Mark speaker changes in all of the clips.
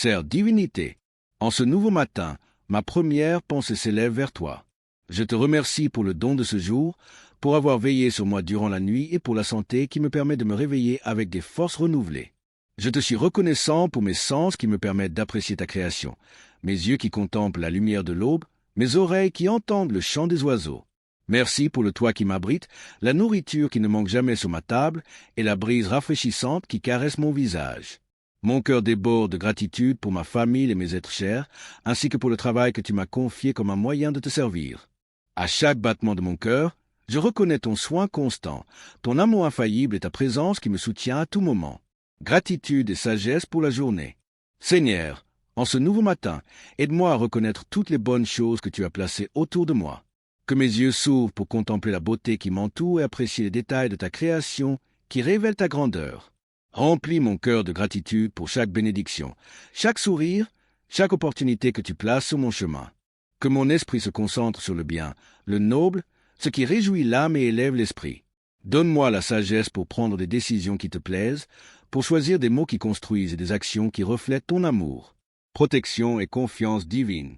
Speaker 1: Sère divinité, en ce nouveau matin, ma première pensée s'élève vers toi. Je te remercie pour le don de ce jour, pour avoir veillé sur moi durant la nuit et pour la santé qui me permet de me réveiller avec des forces renouvelées. Je te suis reconnaissant pour mes sens qui me permettent d'apprécier ta création, mes yeux qui contemplent la lumière de l'aube, mes oreilles qui entendent le chant des oiseaux. Merci pour le toit qui m'abrite, la nourriture qui ne manque jamais sur ma table et la brise rafraîchissante qui caresse mon visage. Mon cœur déborde de gratitude pour ma famille et mes êtres chers, ainsi que pour le travail que tu m'as confié comme un moyen de te servir. À chaque battement de mon cœur, je reconnais ton soin constant, ton amour infaillible et ta présence qui me soutient à tout moment. Gratitude et sagesse pour la journée. Seigneur, en ce nouveau matin, aide-moi à reconnaître toutes les bonnes choses que tu as placées autour de moi. Que mes yeux s'ouvrent pour contempler la beauté qui m'entoure et apprécier les détails de ta création qui révèlent ta grandeur. Remplis mon cœur de gratitude pour chaque bénédiction, chaque sourire, chaque opportunité que tu places sur mon chemin. Que mon esprit se concentre sur le bien, le noble, ce qui réjouit l'âme et élève l'esprit. Donne-moi la sagesse pour prendre des décisions qui te plaisent, pour choisir des mots qui construisent et des actions qui reflètent ton amour. Protection et confiance divine.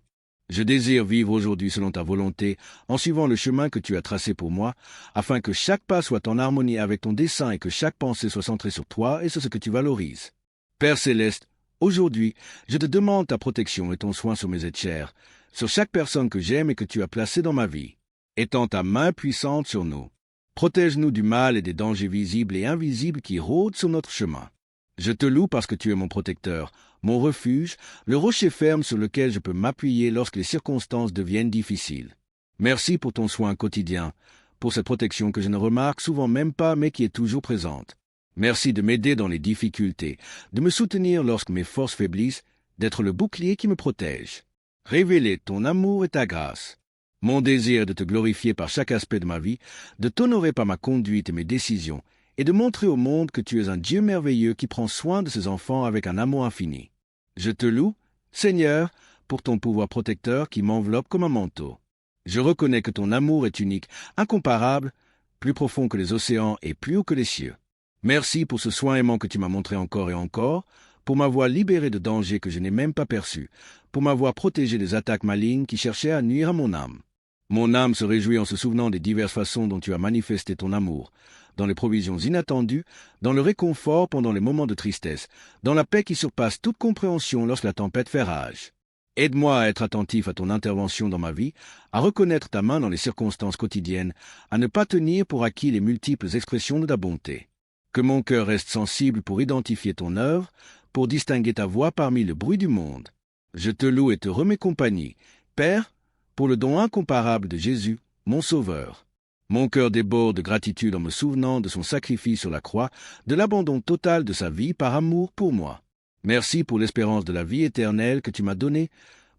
Speaker 1: Je désire vivre aujourd'hui selon ta volonté, en suivant le chemin que tu as tracé pour moi, afin que chaque pas soit en harmonie avec ton dessein et que chaque pensée soit centrée sur toi et sur ce que tu valorises. Père céleste, aujourd'hui, je te demande ta protection et ton soin sur mes êtres chers, sur chaque personne que j'aime et que tu as placée dans ma vie. Étends ta main puissante sur nous. Protège-nous du mal et des dangers visibles et invisibles qui rôdent sur notre chemin. Je te loue parce que tu es mon protecteur, mon refuge, le rocher ferme sur lequel je peux m'appuyer lorsque les circonstances deviennent difficiles. Merci pour ton soin quotidien, pour cette protection que je ne remarque souvent même pas mais qui est toujours présente. Merci de m'aider dans les difficultés, de me soutenir lorsque mes forces faiblissent, d'être le bouclier qui me protège. Révéler ton amour et ta grâce. Mon désir est de te glorifier par chaque aspect de ma vie, de t'honorer par ma conduite et mes décisions, et de montrer au monde que tu es un Dieu merveilleux qui prend soin de ses enfants avec un amour infini. Je te loue, Seigneur, pour ton pouvoir protecteur qui m'enveloppe comme un manteau. Je reconnais que ton amour est unique, incomparable, plus profond que les océans et plus haut que les cieux. Merci pour ce soin aimant que tu m'as montré encore et encore, pour m'avoir libéré de dangers que je n'ai même pas perçus, pour m'avoir protégé des attaques malignes qui cherchaient à nuire à mon âme. Mon âme se réjouit en se souvenant des diverses façons dont tu as manifesté ton amour, dans les provisions inattendues, dans le réconfort pendant les moments de tristesse, dans la paix qui surpasse toute compréhension lorsque la tempête fait rage. Aide-moi à être attentif à ton intervention dans ma vie, à reconnaître ta main dans les circonstances quotidiennes, à ne pas tenir pour acquis les multiples expressions de ta bonté. Que mon cœur reste sensible pour identifier ton œuvre, pour distinguer ta voix parmi le bruit du monde. Je te loue et te remets compagnie, Père, pour le don incomparable de Jésus, mon Sauveur. Mon cœur déborde de gratitude en me souvenant de son sacrifice sur la croix, de l'abandon total de sa vie par amour pour moi. Merci pour l'espérance de la vie éternelle que tu m'as donnée,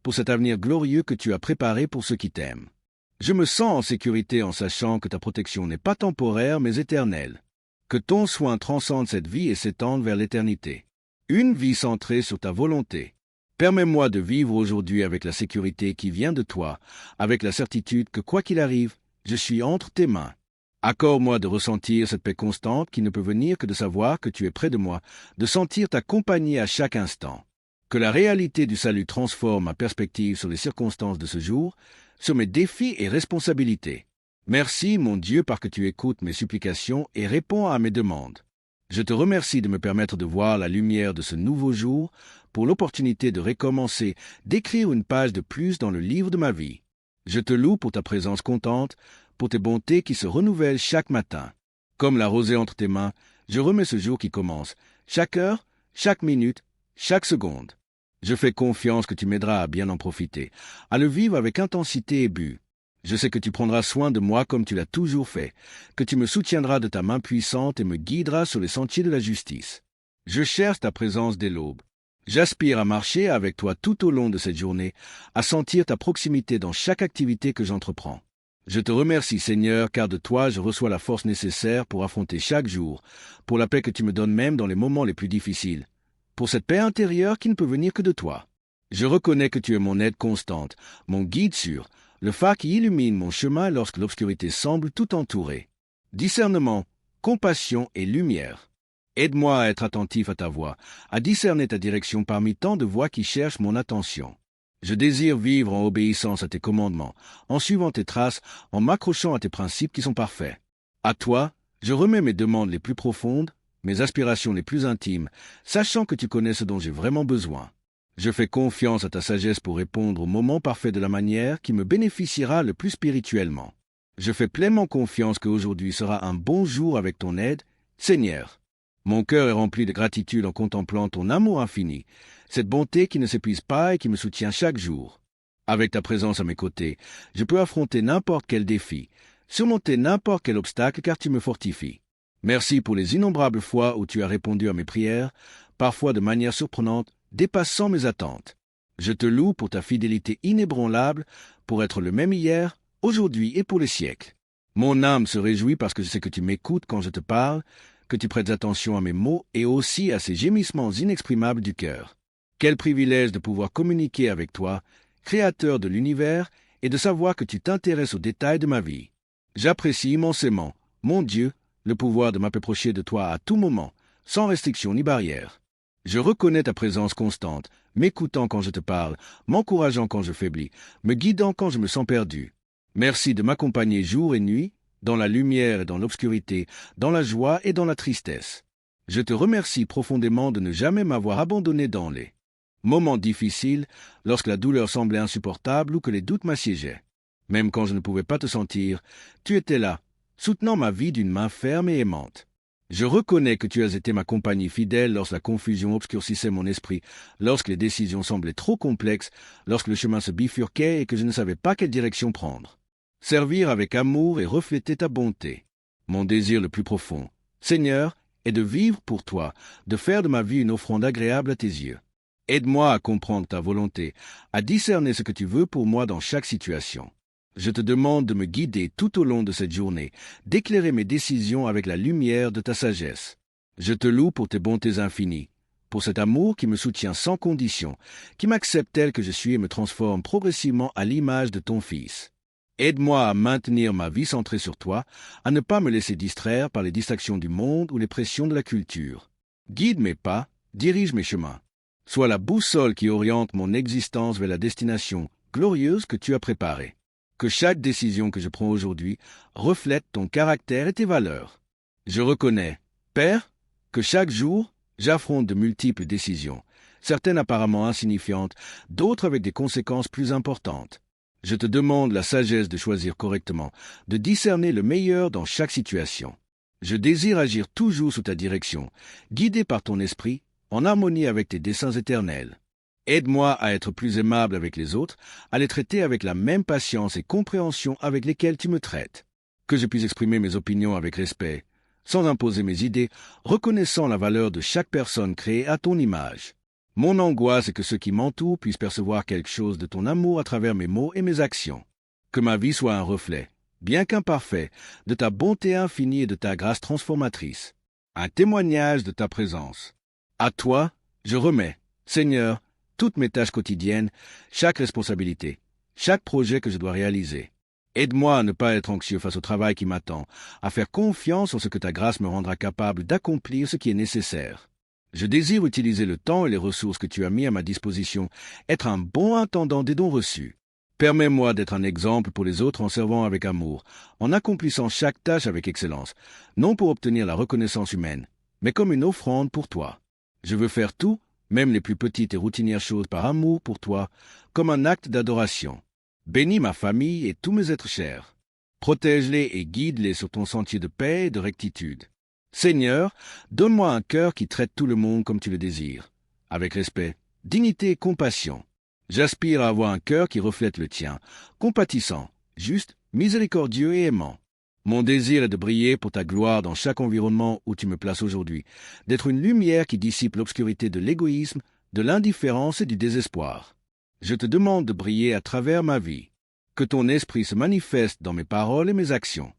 Speaker 1: pour cet avenir glorieux que tu as préparé pour ceux qui t'aiment. Je me sens en sécurité en sachant que ta protection n'est pas temporaire mais éternelle. Que ton soin transcende cette vie et s'étende vers l'éternité. Une vie centrée sur ta volonté. Permets-moi de vivre aujourd'hui avec la sécurité qui vient de toi, avec la certitude que quoi qu'il arrive, je suis entre tes mains. Accorde-moi de ressentir cette paix constante qui ne peut venir que de savoir que tu es près de moi, de sentir ta compagnie à chaque instant. Que la réalité du salut transforme ma perspective sur les circonstances de ce jour, sur mes défis et responsabilités. Merci, mon Dieu, parce que tu écoutes mes supplications et réponds à mes demandes. Je te remercie de me permettre de voir la lumière de ce nouveau jour, pour l'opportunité de recommencer, d'écrire une page de plus dans le livre de ma vie. Je te loue pour ta présence contente, pour tes bontés qui se renouvellent chaque matin. Comme la rosée entre tes mains, je remets ce jour qui commence, chaque heure, chaque minute, chaque seconde. Je fais confiance que tu m'aideras à bien en profiter, à le vivre avec intensité et but. Je sais que tu prendras soin de moi comme tu l'as toujours fait, que tu me soutiendras de ta main puissante et me guideras sur les sentiers de la justice. Je cherche ta présence dès l'aube. J'aspire à marcher avec toi tout au long de cette journée, à sentir ta proximité dans chaque activité que j'entreprends. Je te remercie, Seigneur, car de toi je reçois la force nécessaire pour affronter chaque jour, pour la paix que tu me donnes même dans les moments les plus difficiles, pour cette paix intérieure qui ne peut venir que de toi. Je reconnais que tu es mon aide constante, mon guide sûr, le phare qui illumine mon chemin lorsque l'obscurité semble tout entourer. Discernement, compassion et lumière. Aide-moi à être attentif à ta voix, à discerner ta direction parmi tant de voix qui cherchent mon attention. Je désire vivre en obéissance à tes commandements, en suivant tes traces, en m'accrochant à tes principes qui sont parfaits. À toi, je remets mes demandes les plus profondes, mes aspirations les plus intimes, sachant que tu connais ce dont j'ai vraiment besoin. Je fais confiance à ta sagesse pour répondre au moment parfait de la manière qui me bénéficiera le plus spirituellement. Je fais pleinement confiance qu'aujourd'hui sera un bon jour avec ton aide, Seigneur. Mon cœur est rempli de gratitude en contemplant ton amour infini, cette bonté qui ne s'épuise pas et qui me soutient chaque jour. Avec ta présence à mes côtés, je peux affronter n'importe quel défi, surmonter n'importe quel obstacle car tu me fortifies. Merci pour les innombrables fois où tu as répondu à mes prières, parfois de manière surprenante, dépassant mes attentes. Je te loue pour ta fidélité inébranlable, pour être le même hier, aujourd'hui et pour les siècles. Mon âme se réjouit parce que je sais que tu m'écoutes quand je te parle, que tu prêtes attention à mes mots et aussi à ces gémissements inexprimables du cœur. Quel privilège de pouvoir communiquer avec toi, Créateur de l'univers, et de savoir que tu t'intéresses aux détails de ma vie. J'apprécie immensément, mon Dieu, le pouvoir de m'approcher de toi à tout moment, sans restriction ni barrière. Je reconnais ta présence constante, m'écoutant quand je te parle, m'encourageant quand je faiblis, me guidant quand je me sens perdu. Merci de m'accompagner jour et nuit, dans la lumière et dans l'obscurité, dans la joie et dans la tristesse. Je te remercie profondément de ne jamais m'avoir abandonné dans les moments difficiles, lorsque la douleur semblait insupportable ou que les doutes m'assiégeaient. Même quand je ne pouvais pas te sentir, tu étais là, soutenant ma vie d'une main ferme et aimante. Je reconnais que tu as été ma compagnie fidèle lorsque la confusion obscurcissait mon esprit, lorsque les décisions semblaient trop complexes, lorsque le chemin se bifurquait et que je ne savais pas quelle direction prendre. Servir avec amour et refléter ta bonté. Mon désir le plus profond, Seigneur, est de vivre pour toi, de faire de ma vie une offrande agréable à tes yeux. Aide-moi à comprendre ta volonté, à discerner ce que tu veux pour moi dans chaque situation. Je te demande de me guider tout au long de cette journée, d'éclairer mes décisions avec la lumière de ta sagesse. Je te loue pour tes bontés infinies, pour cet amour qui me soutient sans condition, qui m'accepte tel que je suis et me transforme progressivement à l'image de ton Fils. Aide-moi à maintenir ma vie centrée sur toi, à ne pas me laisser distraire par les distractions du monde ou les pressions de la culture. Guide mes pas, dirige mes chemins. Sois la boussole qui oriente mon existence vers la destination glorieuse que tu as préparée. Que chaque décision que je prends aujourd'hui reflète ton caractère et tes valeurs. Je reconnais, Père, que chaque jour, j'affronte de multiples décisions, certaines apparemment insignifiantes, d'autres avec des conséquences plus importantes. Je te demande la sagesse de choisir correctement, de discerner le meilleur dans chaque situation. Je désire agir toujours sous ta direction, guidé par ton esprit, en harmonie avec tes desseins éternels. Aide-moi à être plus aimable avec les autres, à les traiter avec la même patience et compréhension avec lesquelles tu me traites. Que je puisse exprimer mes opinions avec respect, sans imposer mes idées, reconnaissant la valeur de chaque personne créée à ton image. Mon angoisse est que ceux qui m'entourent puissent percevoir quelque chose de ton amour à travers mes mots et mes actions. Que ma vie soit un reflet, bien qu'imparfait, de ta bonté infinie et de ta grâce transformatrice. Un témoignage de ta présence. À toi, je remets, Seigneur, toutes mes tâches quotidiennes, chaque responsabilité, chaque projet que je dois réaliser. Aide-moi à ne pas être anxieux face au travail qui m'attend, à faire confiance en ce que ta grâce me rendra capable d'accomplir ce qui est nécessaire. Je désire utiliser le temps et les ressources que tu as mis à ma disposition, être un bon intendant des dons reçus. Permets-moi d'être un exemple pour les autres en servant avec amour, en accomplissant chaque tâche avec excellence, non pour obtenir la reconnaissance humaine, mais comme une offrande pour toi. Je veux faire tout, même les plus petites et routinières choses par amour pour toi, comme un acte d'adoration. Bénis ma famille et tous mes êtres chers. Protège-les et guide-les sur ton sentier de paix et de rectitude. Seigneur, donne-moi un cœur qui traite tout le monde comme tu le désires, avec respect, dignité et compassion. J'aspire à avoir un cœur qui reflète le tien, compatissant, juste, miséricordieux et aimant. Mon désir est de briller pour ta gloire dans chaque environnement où tu me places aujourd'hui, d'être une lumière qui dissipe l'obscurité de l'égoïsme, de l'indifférence et du désespoir. Je te demande de briller à travers ma vie, que ton esprit se manifeste dans mes paroles et mes actions.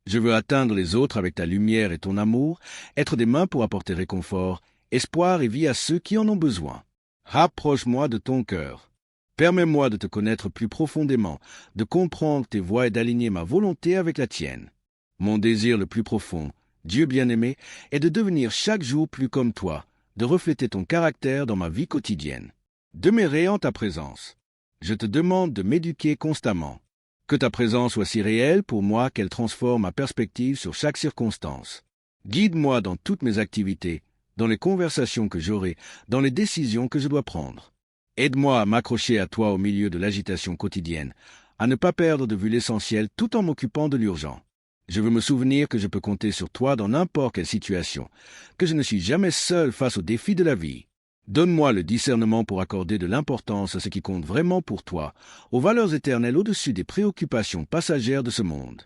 Speaker 1: Je veux atteindre les autres avec ta lumière et ton amour, être des mains pour apporter réconfort, espoir et vie à ceux qui en ont besoin. Rapproche-moi de ton cœur. Permets-moi de te connaître plus profondément, de comprendre tes voies et d'aligner ma volonté avec la tienne. Mon désir le plus profond, Dieu bien-aimé, est de devenir chaque jour plus comme toi, de refléter ton caractère dans ma vie quotidienne. Demeurer en ta présence. Je te demande de m'éduquer constamment. Que ta présence soit si réelle pour moi qu'elle transforme ma perspective sur chaque circonstance. Guide-moi dans toutes mes activités, dans les conversations que j'aurai, dans les décisions que je dois prendre. Aide-moi à m'accrocher à toi au milieu de l'agitation quotidienne, à ne pas perdre de vue l'essentiel tout en m'occupant de l'urgent. Je veux me souvenir que je peux compter sur toi dans n'importe quelle situation, que je ne suis jamais seul face aux défis de la vie. Donne-moi le discernement pour accorder de l'importance à ce qui compte vraiment pour toi, aux valeurs éternelles au-dessus des préoccupations passagères de ce monde.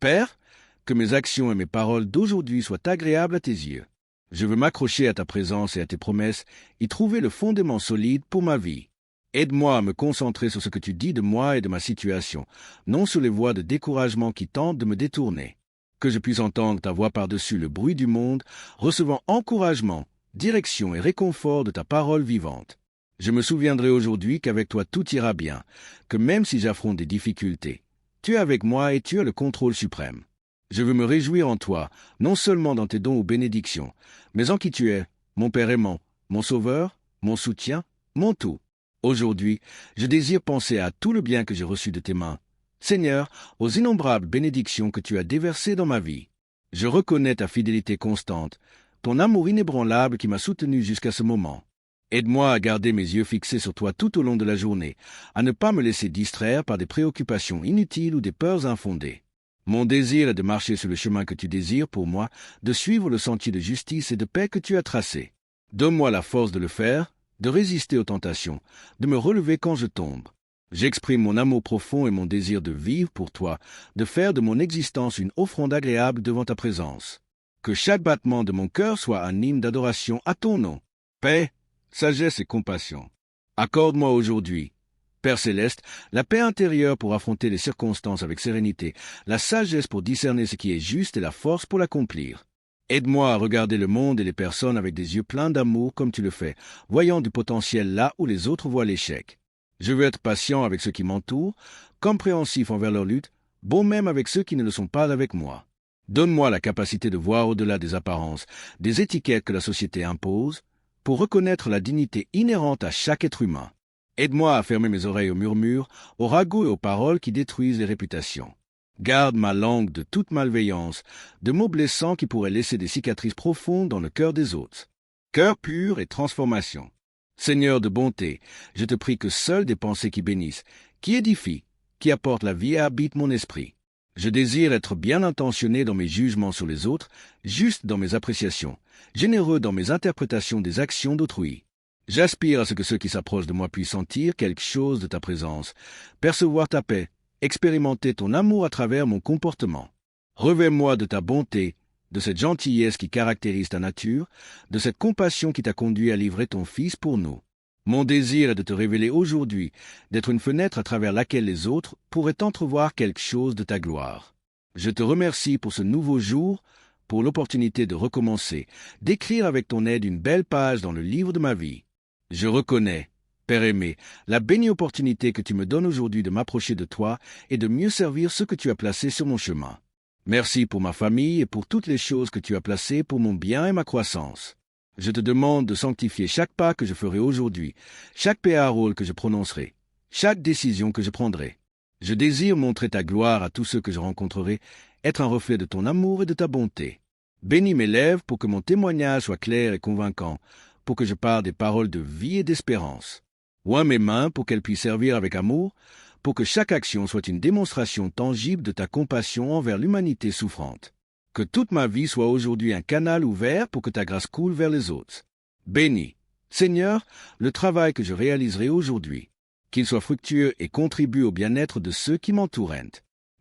Speaker 1: Père, que mes actions et mes paroles d'aujourd'hui soient agréables à tes yeux. Je veux m'accrocher à ta présence et à tes promesses, y trouver le fondement solide pour ma vie. Aide-moi à me concentrer sur ce que tu dis de moi et de ma situation, non sur les voies de découragement qui tentent de me détourner. Que je puisse entendre ta voix par-dessus le bruit du monde, recevant encouragement, direction et réconfort de ta parole vivante. Je me souviendrai aujourd'hui qu'avec toi tout ira bien, que même si j'affronte des difficultés, tu es avec moi et tu as le contrôle suprême. Je veux me réjouir en toi, non seulement dans tes dons ou bénédictions, mais en qui tu es, mon Père aimant, mon Sauveur, mon soutien, mon tout. Aujourd'hui, je désire penser à tout le bien que j'ai reçu de tes mains. Seigneur, aux innombrables bénédictions que tu as déversées dans ma vie. Je reconnais ta fidélité constante, ton amour inébranlable qui m'a soutenu jusqu'à ce moment. Aide-moi à garder mes yeux fixés sur toi tout au long de la journée, à ne pas me laisser distraire par des préoccupations inutiles ou des peurs infondées. Mon désir est de marcher sur le chemin que tu désires pour moi, de suivre le sentier de justice et de paix que tu as tracé. Donne-moi la force de le faire, de résister aux tentations, de me relever quand je tombe. J'exprime mon amour profond et mon désir de vivre pour toi, de faire de mon existence une offrande agréable devant ta présence. Que chaque battement de mon cœur soit un hymne d'adoration à ton nom. Paix, sagesse et compassion. Accorde-moi aujourd'hui, Père céleste, la paix intérieure pour affronter les circonstances avec sérénité, la sagesse pour discerner ce qui est juste et la force pour l'accomplir. Aide-moi à regarder le monde et les personnes avec des yeux pleins d'amour comme tu le fais, voyant du potentiel là où les autres voient l'échec. Je veux être patient avec ceux qui m'entourent, compréhensif envers leur lutte, bon même avec ceux qui ne le sont pas avec moi. Donne-moi la capacité de voir au-delà des apparences, des étiquettes que la société impose, pour reconnaître la dignité inhérente à chaque être humain. Aide-moi à fermer mes oreilles aux murmures, aux ragots et aux paroles qui détruisent les réputations. Garde ma langue de toute malveillance, de mots blessants qui pourraient laisser des cicatrices profondes dans le cœur des autres. Cœur pur et transformation. Seigneur de bonté, je te prie que seules des pensées qui bénissent, qui édifient, qui apportent la vie et habitent mon esprit. Je désire être bien intentionné dans mes jugements sur les autres, juste dans mes appréciations, généreux dans mes interprétations des actions d'autrui. J'aspire à ce que ceux qui s'approchent de moi puissent sentir quelque chose de ta présence, percevoir ta paix, expérimenter ton amour à travers mon comportement. Revêt-moi de ta bonté, de cette gentillesse qui caractérise ta nature, de cette compassion qui t'a conduit à livrer ton Fils pour nous. Mon désir est de te révéler aujourd'hui, d'être une fenêtre à travers laquelle les autres pourraient entrevoir quelque chose de ta gloire. Je te remercie pour ce nouveau jour, pour l'opportunité de recommencer, d'écrire avec ton aide une belle page dans le livre de ma vie. Je reconnais, Père aimé, la bénie opportunité que tu me donnes aujourd'hui de m'approcher de toi et de mieux servir ceux que tu as placés sur mon chemin. Merci pour ma famille et pour toutes les choses que tu as placées pour mon bien et ma croissance. Je te demande de sanctifier chaque pas que je ferai aujourd'hui, chaque parole que je prononcerai, chaque décision que je prendrai. Je désire montrer ta gloire à tous ceux que je rencontrerai, être un reflet de ton amour et de ta bonté. Bénis mes lèvres pour que mon témoignage soit clair et convaincant, pour que je parle des paroles de vie et d'espérance. Oins mes mains pour qu'elles puissent servir avec amour, pour que chaque action soit une démonstration tangible de ta compassion envers l'humanité souffrante. Que toute ma vie soit aujourd'hui un canal ouvert pour que ta grâce coule vers les autres. Bénis, Seigneur, le travail que je réaliserai aujourd'hui, qu'il soit fructueux et contribue au bien-être de ceux qui m'entourent.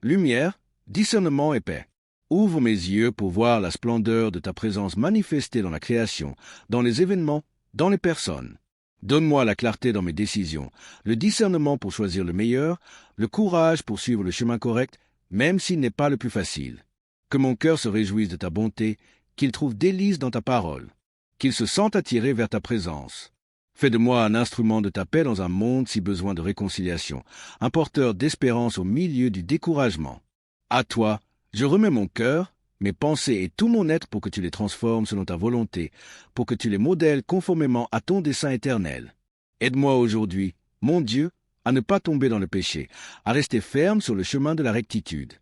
Speaker 1: Lumière, discernement et paix. Ouvre mes yeux pour voir la splendeur de ta présence manifestée dans la création, dans les événements, dans les personnes. Donne-moi la clarté dans mes décisions, le discernement pour choisir le meilleur, le courage pour suivre le chemin correct, même s'il n'est pas le plus facile. Que mon cœur se réjouisse de ta bonté, qu'il trouve délice dans ta parole, qu'il se sente attiré vers ta présence. Fais de moi un instrument de ta paix dans un monde si besoin de réconciliation, un porteur d'espérance au milieu du découragement. À toi, je remets mon cœur, mes pensées et tout mon être pour que tu les transformes selon ta volonté, pour que tu les modèles conformément à ton dessein éternel. Aide-moi aujourd'hui, mon Dieu, à ne pas tomber dans le péché, à rester ferme sur le chemin de la rectitude.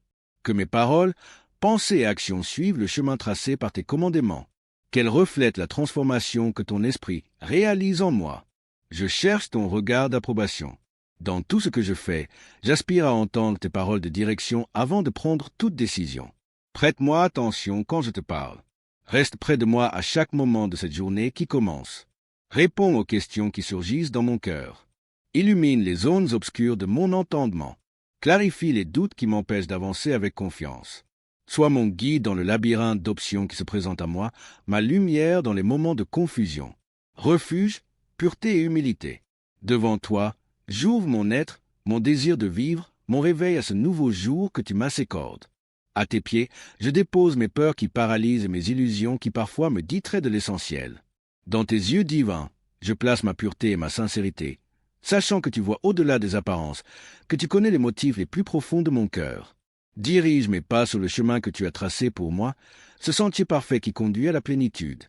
Speaker 1: Que mes paroles, pensées et actions suivent le chemin tracé par tes commandements. Qu'elles reflètent la transformation que ton esprit réalise en moi. Je cherche ton regard d'approbation. Dans tout ce que je fais, j'aspire à entendre tes paroles de direction avant de prendre toute décision. Prête-moi attention quand je te parle. Reste près de moi à chaque moment de cette journée qui commence. Réponds aux questions qui surgissent dans mon cœur. Illumine les zones obscures de mon entendement. Clarifie les doutes qui m'empêchent d'avancer avec confiance. Sois mon guide dans le labyrinthe d'options qui se présentent à moi, ma lumière dans les moments de confusion. Refuge, pureté et humilité. Devant toi, j'ouvre mon être, mon désir de vivre, mon réveil à ce nouveau jour que tu m'accordes. À tes pieds, je dépose mes peurs qui paralysent et mes illusions qui parfois me distraient de l'essentiel. Dans tes yeux divins, je place ma pureté et ma sincérité, sachant que tu vois au-delà des apparences, que tu connais les motifs les plus profonds de mon cœur. Dirige mes pas sur le chemin que tu as tracé pour moi, ce sentier parfait qui conduit à la plénitude.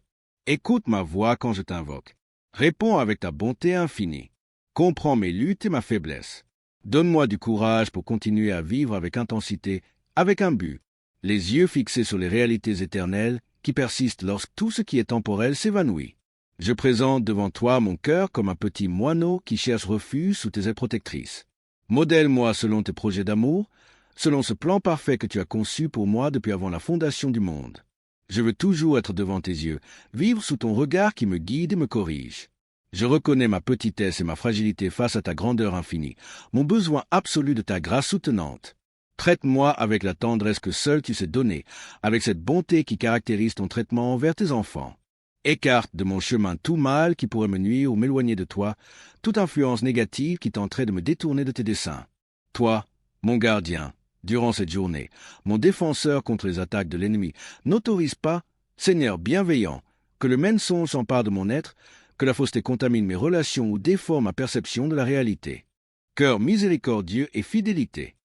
Speaker 1: Écoute ma voix quand je t'invoque. Réponds avec ta bonté infinie. Comprends mes luttes et ma faiblesse. Donne-moi du courage pour continuer à vivre avec intensité, avec un but, les yeux fixés sur les réalités éternelles qui persistent lorsque tout ce qui est temporel s'évanouit. Je présente devant toi mon cœur comme un petit moineau qui cherche refuge sous tes ailes protectrices. Modèle-moi selon tes projets d'amour, selon ce plan parfait que tu as conçu pour moi depuis avant la fondation du monde. Je veux toujours être devant tes yeux, vivre sous ton regard qui me guide et me corrige. Je reconnais ma petitesse et ma fragilité face à ta grandeur infinie, mon besoin absolu de ta grâce soutenante. Traite-moi avec la tendresse que seul tu sais donner, avec cette bonté qui caractérise ton traitement envers tes enfants. Écarte de mon chemin tout mal qui pourrait me nuire ou m'éloigner de toi, toute influence négative qui tenterait de me détourner de tes desseins. Toi, mon gardien, durant cette journée, mon défenseur contre les attaques de l'ennemi, n'autorise pas, Seigneur bienveillant, que le mensonge s'empare de mon être, que la fausseté contamine mes relations ou déforme ma perception de la réalité. Cœur miséricordieux et fidélité.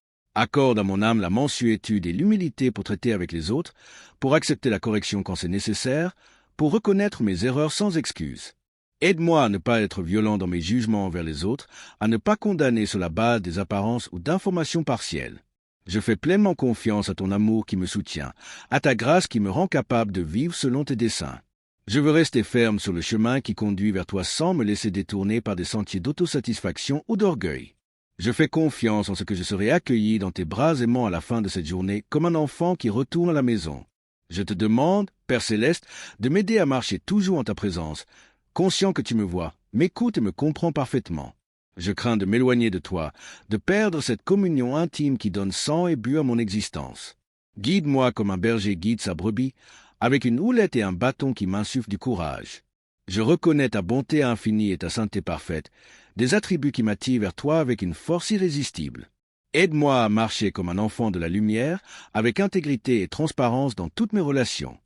Speaker 1: Accorde à mon âme la mansuétude et l'humilité pour traiter avec les autres, pour accepter la correction quand c'est nécessaire, pour reconnaître mes erreurs sans excuse. Aide-moi à ne pas être violent dans mes jugements envers les autres, à ne pas condamner sur la base des apparences ou d'informations partielles. Je fais pleinement confiance à ton amour qui me soutient, à ta grâce qui me rend capable de vivre selon tes desseins. Je veux rester ferme sur le chemin qui conduit vers toi sans me laisser détourner par des sentiers d'autosatisfaction ou d'orgueil. Je fais confiance en ce que je serai accueilli dans tes bras aimants à la fin de cette journée comme un enfant qui retourne à la maison. Je te demande, Père Céleste, de m'aider à marcher toujours en ta présence, conscient que tu me vois, m'écoutes et me comprends parfaitement. Je crains de m'éloigner de toi, de perdre cette communion intime qui donne sang et but à mon existence. Guide-moi comme un berger guide sa brebis, avec une houlette et un bâton qui m'insufflent du courage. Je reconnais ta bonté infinie et ta sainteté parfaite, des attributs qui m'attirent vers toi avec une force irrésistible. Aide-moi à marcher comme un enfant de la lumière, avec intégrité et transparence dans toutes mes relations.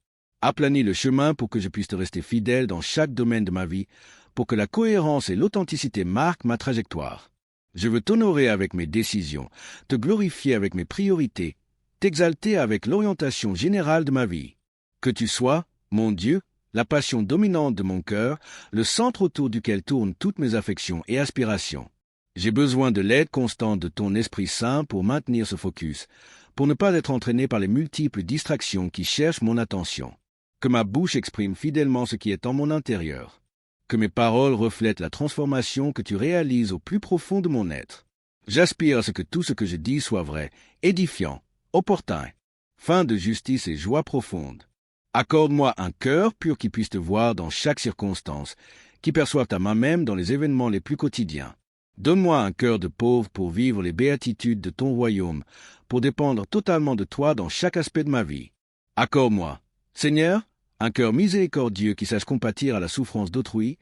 Speaker 1: Aplanis le chemin pour que je puisse te rester fidèle dans chaque domaine de ma vie, pour que la cohérence et l'authenticité marquent ma trajectoire. Je veux t'honorer avec mes décisions, te glorifier avec mes priorités, t'exalter avec l'orientation générale de ma vie. Que tu sois, mon Dieu, la passion dominante de mon cœur, le centre autour duquel tournent toutes mes affections et aspirations. J'ai besoin de l'aide constante de ton Esprit Saint pour maintenir ce focus, pour ne pas être entraîné par les multiples distractions qui cherchent mon attention. Que ma bouche exprime fidèlement ce qui est en mon intérieur. Que mes paroles reflètent la transformation que tu réalises au plus profond de mon être. J'aspire à ce que tout ce que je dis soit vrai, édifiant, opportun, fin de justice et joie profonde. Accorde-moi un cœur pur qui puisse te voir dans chaque circonstance, qui perçoive ta main même dans les événements les plus quotidiens. Donne-moi un cœur de pauvre pour vivre les béatitudes de ton royaume, pour dépendre totalement de toi dans chaque aspect de ma vie. Accorde-moi, Seigneur, un cœur miséricordieux qui sache compatir à la souffrance d'autrui,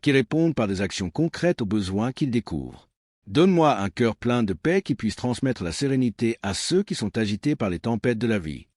Speaker 1: qui réponde par des actions concrètes aux besoins qu'il découvre. Donne-moi un cœur plein de paix qui puisse transmettre la sérénité à ceux qui sont agités par les tempêtes de la vie.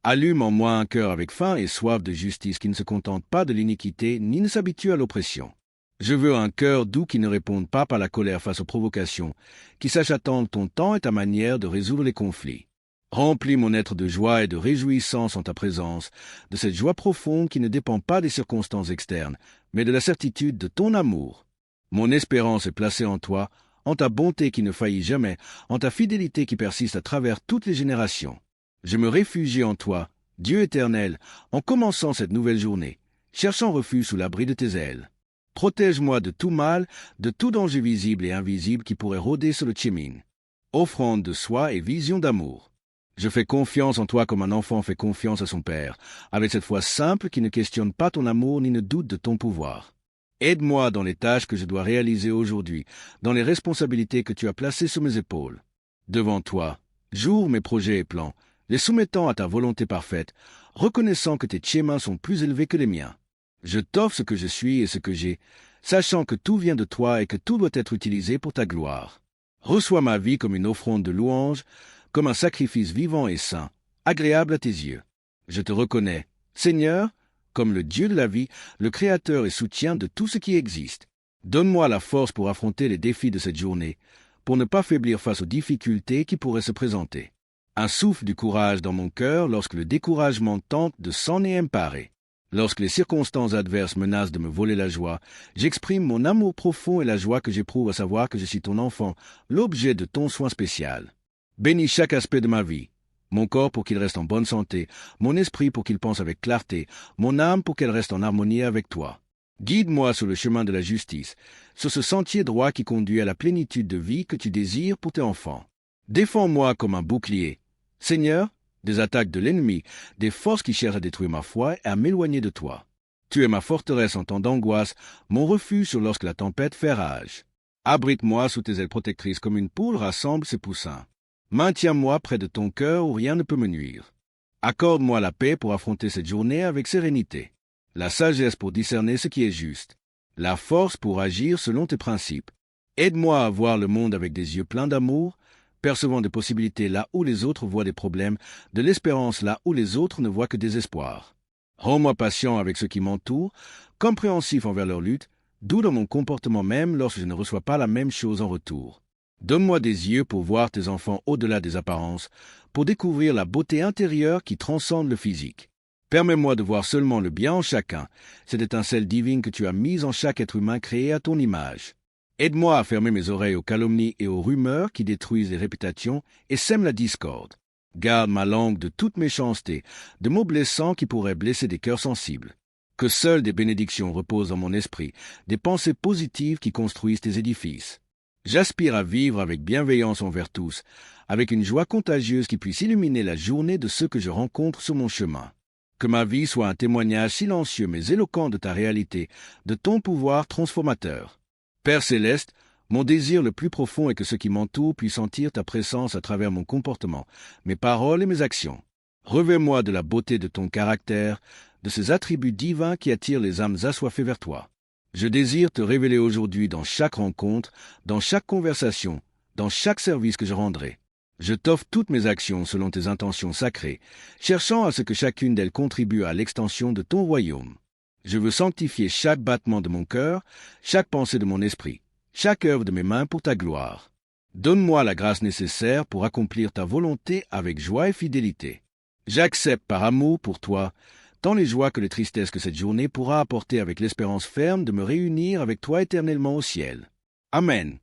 Speaker 1: Allume en moi un cœur avec faim et soif de justice qui ne se contente pas de l'iniquité ni ne s'habitue à l'oppression. Je veux un cœur doux qui ne réponde pas par la colère face aux provocations, qui sache attendre ton temps et ta manière de résoudre les conflits. Remplis mon être de joie et de réjouissance en ta présence, de cette joie profonde qui ne dépend pas des circonstances externes, mais de la certitude de ton amour. Mon espérance est placée en toi, en ta bonté qui ne faillit jamais, en ta fidélité qui persiste à travers toutes les générations. Je me réfugie en toi, Dieu éternel, en commençant cette nouvelle journée, cherchant refuge sous l'abri de tes ailes. Protège-moi de tout mal, de tout danger visible et invisible qui pourrait rôder sur le chemin. Offrande de soi et vision d'amour. Je fais confiance en toi comme un enfant fait confiance à son père, avec cette foi simple qui ne questionne pas ton amour ni ne doute de ton pouvoir. Aide-moi dans les tâches que je dois réaliser aujourd'hui, dans les responsabilités que tu as placées sur mes épaules. Devant toi, j'ouvre mes projets et plans, les soumettant à ta volonté parfaite, reconnaissant que tes chemins sont plus élevés que les miens. Je t'offre ce que je suis et ce que j'ai, sachant que tout vient de toi et que tout doit être utilisé pour ta gloire. Reçois ma vie comme une offrande de louange, comme un sacrifice vivant et saint, agréable à tes yeux. Je te reconnais, Seigneur, comme le Dieu de la vie, le Créateur et soutien de tout ce qui existe. Donne-moi la force pour affronter les défis de cette journée, pour ne pas faiblir face aux difficultés qui pourraient se présenter. Un souffle du courage dans mon cœur lorsque le découragement tente de s'en emparer. Lorsque les circonstances adverses menacent de me voler la joie, j'exprime mon amour profond et la joie que j'éprouve à savoir que je suis ton enfant, l'objet de ton soin spécial. Bénis chaque aspect de ma vie. Mon corps pour qu'il reste en bonne santé, mon esprit pour qu'il pense avec clarté, mon âme pour qu'elle reste en harmonie avec toi. Guide-moi sur le chemin de la justice, sur ce sentier droit qui conduit à la plénitude de vie que tu désires pour tes enfants. Défends-moi comme un bouclier. Seigneur, des attaques de l'ennemi, des forces qui cherchent à détruire ma foi et à m'éloigner de toi. Tu es ma forteresse en temps d'angoisse, mon refuge lorsque la tempête fait rage. Abrite-moi sous tes ailes protectrices comme une poule rassemble ses poussins. Maintiens-moi près de ton cœur où rien ne peut me nuire. Accorde-moi la paix pour affronter cette journée avec sérénité, la sagesse pour discerner ce qui est juste, la force pour agir selon tes principes. Aide-moi à voir le monde avec des yeux pleins d'amour, percevant des possibilités là où les autres voient des problèmes, de l'espérance là où les autres ne voient que des espoirs. Rends-moi patient avec ceux qui m'entourent, compréhensif envers leur lutte, doux dans mon comportement même lorsque je ne reçois pas la même chose en retour. Donne-moi des yeux pour voir tes enfants au-delà des apparences, pour découvrir la beauté intérieure qui transcende le physique. Permets-moi de voir seulement le bien en chacun, cette étincelle divine que tu as mise en chaque être humain créé à ton image. Aide-moi à fermer mes oreilles aux calomnies et aux rumeurs qui détruisent les réputations et sèment la discorde. Garde ma langue de toute méchanceté, de mots blessants qui pourraient blesser des cœurs sensibles. Que seules des bénédictions reposent dans mon esprit, des pensées positives qui construisent tes édifices. J'aspire à vivre avec bienveillance envers tous, avec une joie contagieuse qui puisse illuminer la journée de ceux que je rencontre sur mon chemin. Que ma vie soit un témoignage silencieux mais éloquent de ta réalité, de ton pouvoir transformateur. Père céleste, mon désir le plus profond est que ceux qui m'entourent puissent sentir ta présence à travers mon comportement, mes paroles et mes actions. Revêt-moi de la beauté de ton caractère, de ces attributs divins qui attirent les âmes assoiffées vers toi. Je désire te révéler aujourd'hui dans chaque rencontre, dans chaque conversation, dans chaque service que je rendrai. Je t'offre toutes mes actions selon tes intentions sacrées, cherchant à ce que chacune d'elles contribue à l'extension de ton royaume. Je veux sanctifier chaque battement de mon cœur, chaque pensée de mon esprit, chaque œuvre de mes mains pour ta gloire. Donne-moi la grâce nécessaire pour accomplir ta volonté avec joie et fidélité. J'accepte par amour pour toi tant les joies que les tristesses que cette journée pourra apporter avec l'espérance ferme de me réunir avec toi éternellement au ciel. Amen.